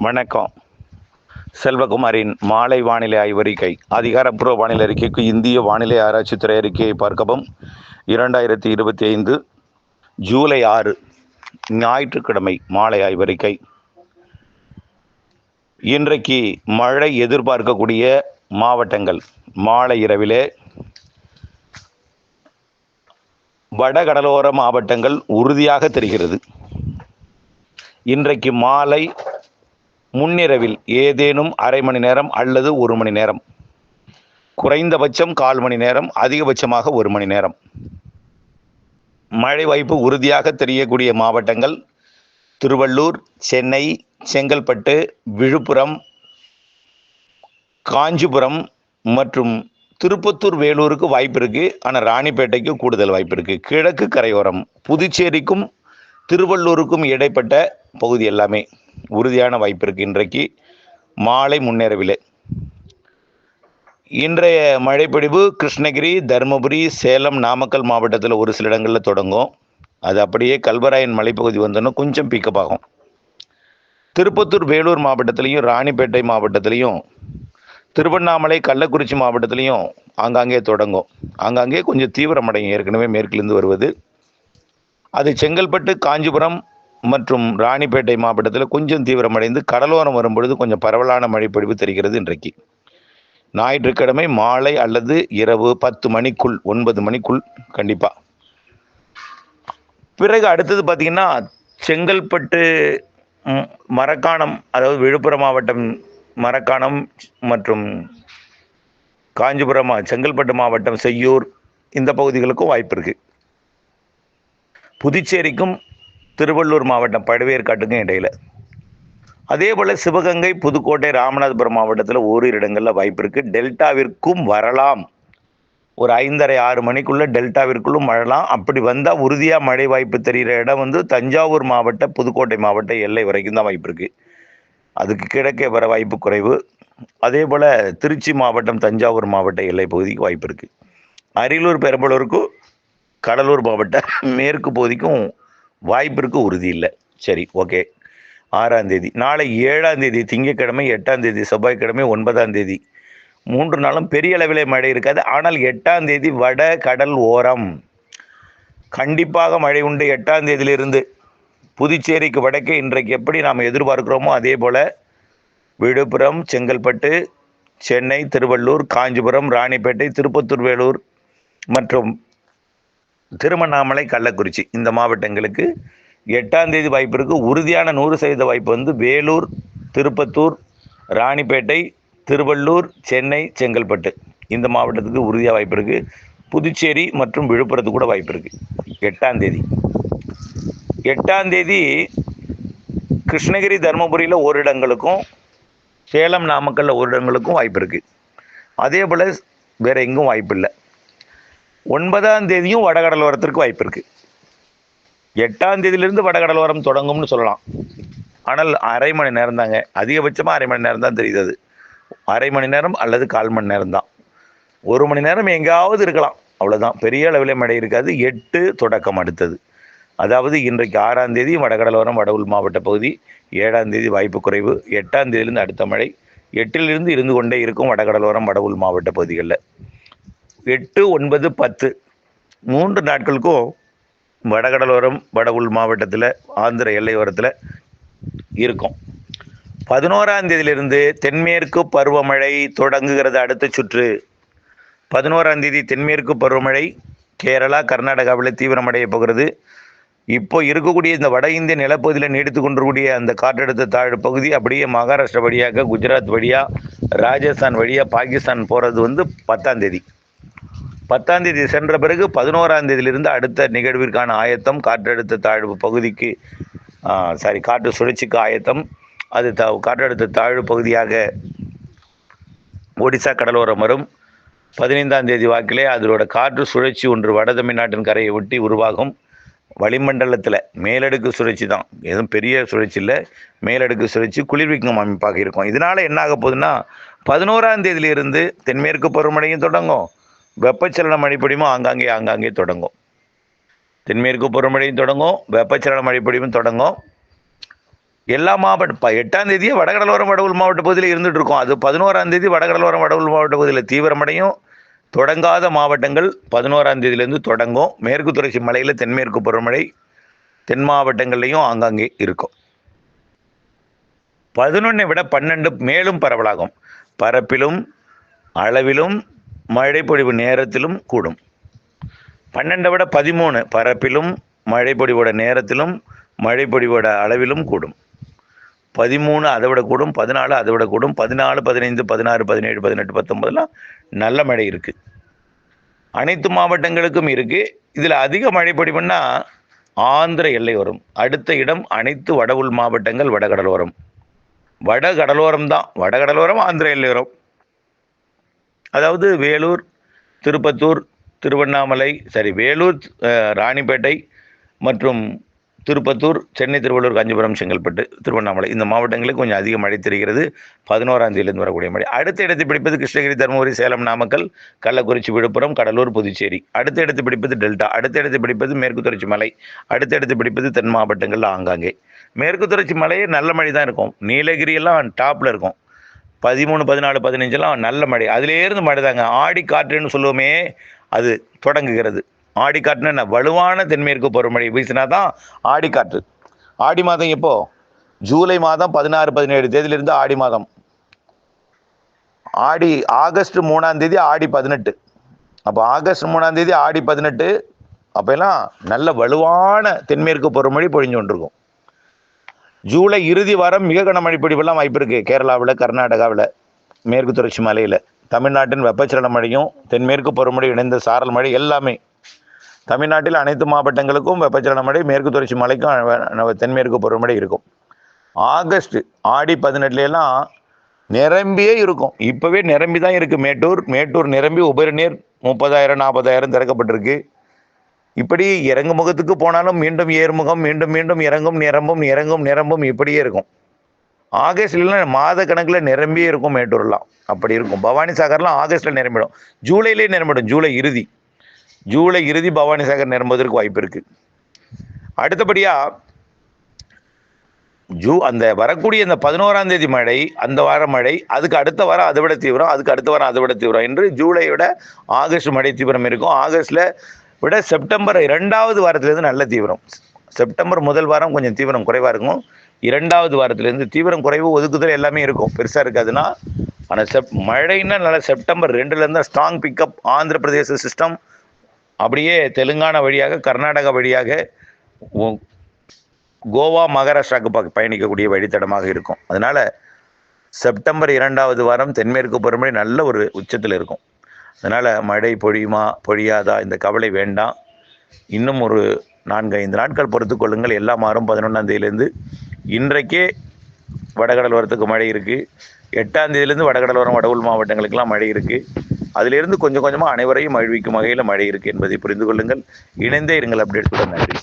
வணக்கம். செல்வகுமாரின் மாலை வானிலை ஆய்வறிக்கை. அதிகாரப்பூர்வ வானிலை அறிக்கைக்கு இந்திய வானிலை ஆராய்ச்சித்துறை அறிக்கையை பார்க்கவும். 2025 ஜூலை 6 ஞாயிற்றுக்கிழமை மாலை ஆய்வறிக்கை. இன்றைக்கு மழை எதிர்பார்க்கக்கூடிய மாவட்டங்கள். மாலை இரவிலே வடகடலோர மாவட்டங்கள் உறுதியாக தெரிகிறது. இன்றைக்கு மாலை முன்னிரவில் ஏதேனும் அரை மணி நேரம் அல்லது ஒரு மணி நேரம், குறைந்தபட்சம் 1/4 மணி நேரம், அதிகபட்சமாக 1 மணி நேரம் மழை வாய்ப்பு உறுதியாக தெரியக்கூடிய மாவட்டங்கள் திருவள்ளூர், சென்னை, செங்கல்பட்டு, விழுப்புரம், காஞ்சிபுரம் மற்றும் திருப்பத்தூர், வேலூருக்கு வாய்ப்பு இருக்குது. ஆனால் ராணிப்பேட்டைக்கு கூடுதல் வாய்ப்பு இருக்குது. கிழக்கு கரையோரம் புதுச்சேரிக்கும் திருவள்ளூருக்கும் இடைப்பட்ட பகுதி எல்லாமே உறுதியான வாய்ப்பு இருக்குது. இன்றைக்கு மாலை முன்னிரவிலே இன்றைய மழைப்பொழிவு கிருஷ்ணகிரி, தருமபுரி, சேலம், நாமக்கல் மாவட்டத்தில் ஒரு சில இடங்களில் தொடங்கும். அது அப்படியே கல்வராயன் மலைப்பகுதி வந்தோன்னா கொஞ்சம் பிக்கப் ஆகும். திருப்பத்தூர், வேலூர் மாவட்டத்திலையும், ராணிப்பேட்டை மாவட்டத்திலையும், திருவண்ணாமலை, கள்ளக்குறிச்சி மாவட்டத்திலையும் ஆங்காங்கே தொடங்கும். ஆங்காங்கே கொஞ்சம் தீவிரமடையும். ஏற்கனவே மேற்கிலிருந்து வருவது அது செங்கல்பட்டு, காஞ்சிபுரம் மற்றும் ராணிப்பேட்டை மாவட்டத்தில் கொஞ்சம் தீவிரமடைந்து கடலோரம் வரும்பொழுது கொஞ்சம் பரவலான மழைப்பொழிவு தெரிகிறது. இன்றைக்கு ஞாயிற்றுக்கிழமை மாலை அல்லது இரவு 10 மணிக்குள் 9 மணிக்குள் கண்டிப்பாக. பிறகு அடுத்தது பார்த்திங்கன்னா செங்கல்பட்டு, மரக்காணம், அதாவது விழுப்புரம் மாவட்டம் மரக்காணம் மற்றும் காஞ்சிபுரம், செங்கல்பட்டு மாவட்டம் செய்யூர், இந்த பகுதிகளுக்கும் வாய்ப்பு இருக்குது. புதுச்சேரிக்கும் திருவள்ளூர் மாவட்டம் பழவேற்காட்டுக்கும் இடையில். அதே போல் சிவகங்கை, புதுக்கோட்டை, ராமநாதபுரம் மாவட்டத்தில் ஓரிரு இடங்களில் வாய்ப்பு இருக்குது. டெல்டாவிற்கும் வரலாம். ஒரு 5:30 6 மணிக்குள்ளே டெல்டாவிற்குள்ளும் மழலாம். அப்படி வந்தால் உறுதியாக மழை வாய்ப்பு தெரிகிற இடம் வந்து தஞ்சாவூர் மாவட்ட, புதுக்கோட்டை மாவட்ட எல்லை வரைக்கும் தான் வாய்ப்பு இருக்குது. அதுக்கு கிழக்கே வர வாய்ப்பு குறைவு. அதே போல் திருச்சி மாவட்டம், தஞ்சாவூர் மாவட்ட எல்லை பகுதிக்கு வாய்ப்பு இருக்குது. அரியலூர், பெரம்பலூருக்கும் கடலூர் மாவட்ட மேற்கு பகுதிக்கும் வாய்ப்பு இருக்குது, உறுதி இல்லை. சரி, ஓகே. 6ஆம் தேதி, நாளை 7ஆம் தேதி திங்கட்கிழமை, 8ஆம் தேதி செவ்வாய்க்கிழமை, 9ஆம் தேதி 3 நாளும் பெரிய அளவிலே மழை இருக்காது. ஆனால் 8ஆம் தேதி வட கடல் ஓரம் கண்டிப்பாக மழை உண்டு. 8ஆம் தேதியிலிருந்து புதுச்சேரிக்கு வடக்கே இன்றைக்கு எப்படி நாம் எதிர்பார்க்கிறோமோ அதே போல் விழுப்புரம், செங்கல்பட்டு, சென்னை, திருவள்ளூர், காஞ்சிபுரம், ராணிப்பேட்டை, திருப்பத்தூர், வேலூர் மற்றும் திருவண்ணாமலை, கள்ளக்குறிச்சி இந்த மாவட்டங்களுக்கு 8ஆம் தேதி வாய்ப்பு இருக்குது. உறுதியான 100% வாய்ப்பு வந்து வேலூர், திருப்பத்தூர், ராணிப்பேட்டை, திருவள்ளூர், சென்னை, செங்கல்பட்டு இந்த மாவட்டத்துக்கு உறுதியாக வாய்ப்பு இருக்குது. புதுச்சேரி மற்றும் விழுப்புரத்துக்கு கூட வாய்ப்பு இருக்குது. 8ஆம் தேதி 8ஆம் தேதி கிருஷ்ணகிரி, தருமபுரியில் ஒரு இடங்களுக்கும், சேலம், நாமக்கல்லில் ஒரு இடங்களுக்கும் வாய்ப்பு இருக்குது. அதே போல் வேறு எங்கும் வாய்ப்பு இல்லை. 9ஆம் தேதியும் வடகடலோரத்திற்கு வாய்ப்பு இருக்குது. 8ஆம் தேதியிலிருந்து வடகடலோரம் தொடங்கும்னு சொல்லலாம். ஆனால் அரை மணி நேரம் தாங்க, அதிகபட்சமாக அரை மணி நேரம் தான் தெரியுது. அது அரை மணி நேரம் அல்லது 1/4 மணி நேரம் தான். 1 மணி நேரம் எங்காவது இருக்கலாம், அவ்வளோதான். பெரிய அளவில் மழை இருக்காது. 8 தொடக்கம் அடுத்தது. அதாவது இன்றைக்கு 6ஆம் தேதி வடகடலோரம், வட உள் மாவட்ட பகுதி. 7ஆம் தேதி வாய்ப்பு குறைவு. 8ஆம் தேதியிலிருந்து அடுத்த மழை. 8லிருந்து இருந்து கொண்டே இருக்கும் வடகடலோரம், வட உள் மாவட்ட பகுதிகளில். 8, 9, 10 3 நாட்களுக்கும் வடகடலோரம், வட உள் மாவட்டத்தில், ஆந்திர எல்லையோரத்தில் இருக்கும். 11ஆம் தேதியிலிருந்து தென்மேற்கு பருவமழை தொடங்குகிறது. அடுத்த சுற்று 11ஆம் தேதி தென்மேற்கு பருவமழை கேரளா, கர்நாடகாவில் தீவிரமடைய போகிறது. இப்போ இருக்கக்கூடிய இந்த வட இந்திய நிலப்பகுதியில் நீடித்து கொண்டிருக்கூடிய அந்த காற்றழுத்த தாழ்வு பகுதி அப்படியே மகாராஷ்டிரா வழியாக, குஜராத் வழியாக, ராஜஸ்தான் வழியாக பாகிஸ்தான் போகிறது வந்து 10ஆம் தேதி. 10ஆம் தேதி சென்ற பிறகு 11ஆம் தேதியிலிருந்து அடுத்த நிகழ்விற்கான ஆயத்தம். காற்றழுத்த தாழ்வு பகுதிக்கு காற்று சுழற்சிக்கு ஆயத்தம். அது காற்றழுத்த தாழ்வு பகுதியாக ஒடிசா கடலோரம் வரும். 15ஆம் தேதி வாக்கிலே அதோட காற்று சுழற்சி ஒன்று வட தமிழ்நாட்டின் கரையை ஒட்டி உருவாகும். வளிமண்டலத்தில் மேலடுக்கு சுழற்சி தான், எதுவும் பெரிய சுழற்சி இல்லை. மேலடுக்கு சுழற்சி குளிர்விக்கும் அமைப்பாக இருக்கும். இதனால் என்ன ஆக போகுதுன்னா 11ஆம் தேதியிலிருந்து தென்மேற்கு பருவமழையும் தொடங்கும். வெப்பச்சலன மழைப்பொழிவும் ஆங்காங்கே தொடங்கும். தென்மேற்கு பருவமழையும் தொடங்கும், வெப்பச்சலன மழைப்பொழிவும் தொடங்கும். எல்லா மாவட்ட 8ஆம் தேதியே வடகடலோரம் வடவுள் மாவட்ட பகுதியில் இருந்துட்டு இருக்கோம். அது 11ஆம் தேதி வடகடலோரம் வடவுள் மாவட்ட பகுதியில் தீவிரமடையும். தொடங்காத மாவட்டங்கள் 11ஆம் தேதியிலேருந்து தொடங்கும். மேற்கு தொடர்ச்சி மலையில் தென்மேற்கு பருவமழை தென் மாவட்டங்கள்லையும் ஆங்காங்கே இருக்கும். 11 விட 12 மேலும் பரவலாகும். பரப்பிலும் அளவிலும் மழைப்பொழிவு நேரத்திலும் கூடும். 12 விட 13 பரப்பிலும் மழைப்பொழிவோட நேரத்திலும் மழைப்பொழிவோட அளவிலும் கூடும். 13 அதை விட கூடும், 14 அதை விட கூடும், 14, 15, 16, 17, 18, 19 நல்ல மழை இருக்குது. அனைத்து மாவட்டங்களுக்கும் இருக்குது. இதில் அதிக மழைப்பொழிவுன்னா ஆந்திர எல்லை வரும். அடுத்த இடம் அனைத்து வட உள் மாவட்டங்கள் வடகடலோரம். வடகடலோரம் தான், வடகடலோரம் ஆந்திர எல்லை வரும். அதாவது வேலூர், திருப்பத்தூர், திருவண்ணாமலை, வேலூர், ராணிப்பேட்டை மற்றும் திருப்பத்தூர், சென்னை, திருவள்ளூர், காஞ்சிபுரம், செங்கல்பட்டு, திருவண்ணாமலை இந்த மாவட்டங்களுக்கு கொஞ்சம் அதிக மழை தெரிகிறது. 11ஆம் தேதியிலிருந்து வரக்கூடிய மழை. அடுத்த இடத்தை பிடிப்பது கிருஷ்ணகிரி, தருமபுரி, சேலம், நாமக்கல், கள்ளக்குறிச்சி, விழுப்புரம், கடலூர், புதுச்சேரி. அடுத்த இடத்தை பிடிப்பது டெல்டா. அடுத்த இடத்தை பிடிப்பது மேற்கு தொடர்ச்சி மலை. அடுத்த இடத்தை பிடிப்பது தென் மாவட்டங்கள் ஆங்காங்கே. மேற்கு தொடர்ச்சி மலையே நல்ல மழை தான் இருக்கும். நீலகிரி எல்லாம் டாப்பில் இருக்கும். 13, 14, 15 நல்ல மழை. அதிலேருந்து மழை தாங்க. ஆடி காற்றுன்னு சொல்லுவோமே, அது தொடங்குகிறது. ஆடிக்காற்றுன்னு என்ன, வலுவான தென்மேற்கு பருவமழை வீசினா தான் ஆடிக்காற்று. ஆடி மாதம் எப்போ? ஜூலை மாதம் 16, 17 தேதியிலிருந்து ஆடி மாதம். ஆகஸ்ட் 3ஆம் தேதி ஆடி 18. அப்போ ஆகஸ்ட் 3ஆம் தேதி ஆடி 18 அப்போல்லாம் நல்ல வலுவான தென்மேற்கு பருவமழை பொழிஞ்சு கொண்டிருக்கும். ஜூலை இறுதி வாரம் மிக கனமழை பொழிவெல்லாம் வாய்ப்பு இருக்குது. கேரளாவில், கர்நாடகாவில், மேற்கு தொடர்ச்சி மலையில். தமிழ்நாட்டின் வெப்பச்சலன மழையும் தென்மேற்கு பருவமழை இணைந்த சாரல் மழை எல்லாமே. தமிழ்நாட்டில் அனைத்து மாவட்டங்களுக்கும் வெப்பச்சலன மழை, மேற்கு தொடர்ச்சி மலைக்கும் தென்மேற்கு பருவமழை இருக்கும். ஆகஸ்ட் ஆடி 18 நிரம்பியே இருக்கும். இப்போவே நிரம்பி தான் இருக்குது. மேட்டூர் நிரம்பி உபரி நீர் 30,000, 40,000 திறக்கப்பட்டிருக்கு. இப்படி இறங்கு முகத்துக்கு போனாலும் மீண்டும் ஏறுமுகம், மீண்டும் மீண்டும் இறங்கும், நிரம்பும் இப்படியே இருக்கும். ஆகஸ்ட்லாம் மாத கணக்கில் நிரம்பியே இருக்கும். மேட்டூர்லாம் அப்படி இருக்கும். பவானி சாகர்லாம் ஆகஸ்ட்டில் நிரம்பிடும். ஜூலையிலே நிரம்பிடும். ஜூலை இறுதி பவானி சாகர் நிரம்புவதற்கு வாய்ப்பு இருக்குது. அடுத்தபடியாக அந்த வரக்கூடிய இந்த 11ஆம் தேதி மழை, அந்த வார மழை, அதுக்கு அடுத்த வாரம் அதை விட தீவிரம், அதுக்கு அடுத்த வாரம் அதை விட தீவிரம் என்று ஜூலையை விட ஆகஸ்ட் மழை தீவிரம் இருக்கும். ஆகஸ்ட்டில் விட செப்டம்பர் 2வது வாரத்திலேருந்து நல்ல தீவிரம். செப்டம்பர் முதல் வாரம் கொஞ்சம் தீவிரம் குறைவாக இருக்கும். 2வது வாரத்திலேருந்து தீவிரம் குறைவு, ஒதுக்குதல் எல்லாமே இருக்கும். பெருசாக இருக்காதுன்னா. ஆனால் மழைன்னா நல்லா September 2லேருந்து strong pickup. Andhra Pradesh system அப்படியே தெலுங்கானா வழியாக, கர்நாடகா வழியாக கோவா, மகாராஷ்டிராவுக்கு பயணிக்கக்கூடிய வழித்தடமாக இருக்கும். அதனால் செப்டம்பர் 2வது வாரம் தென்மேற்கு பருவமழை நல்ல ஒரு உச்சத்தில் இருக்கும். அதனால் மழை பொழியுமா பொழியாதா இந்த கவலை வேண்டாம். இன்னும் ஒரு 4-5 நாட்கள் பொறுத்து கொள்ளுங்கள். எல்லாம் மாறும். 11ஆம் தேதியிலேருந்து இன்றைக்கே வடகடலோரத்துக்கு மழை இருக்குது. 8ஆம் தேதியிலேருந்து வடகடலோரம் வடவுள் மாவட்டங்களுக்கெல்லாம் மழை இருக்குது. அதிலிருந்து கொஞ்சம் கொஞ்சமாக அனைவரையும் மகிழ்விக்கும் வகையில் மழை இருக்குது என்பதை புரிந்து கொள்ளுங்கள். இணைந்தே இருங்கள். அப்டேட்ஸுடன் நன்றி.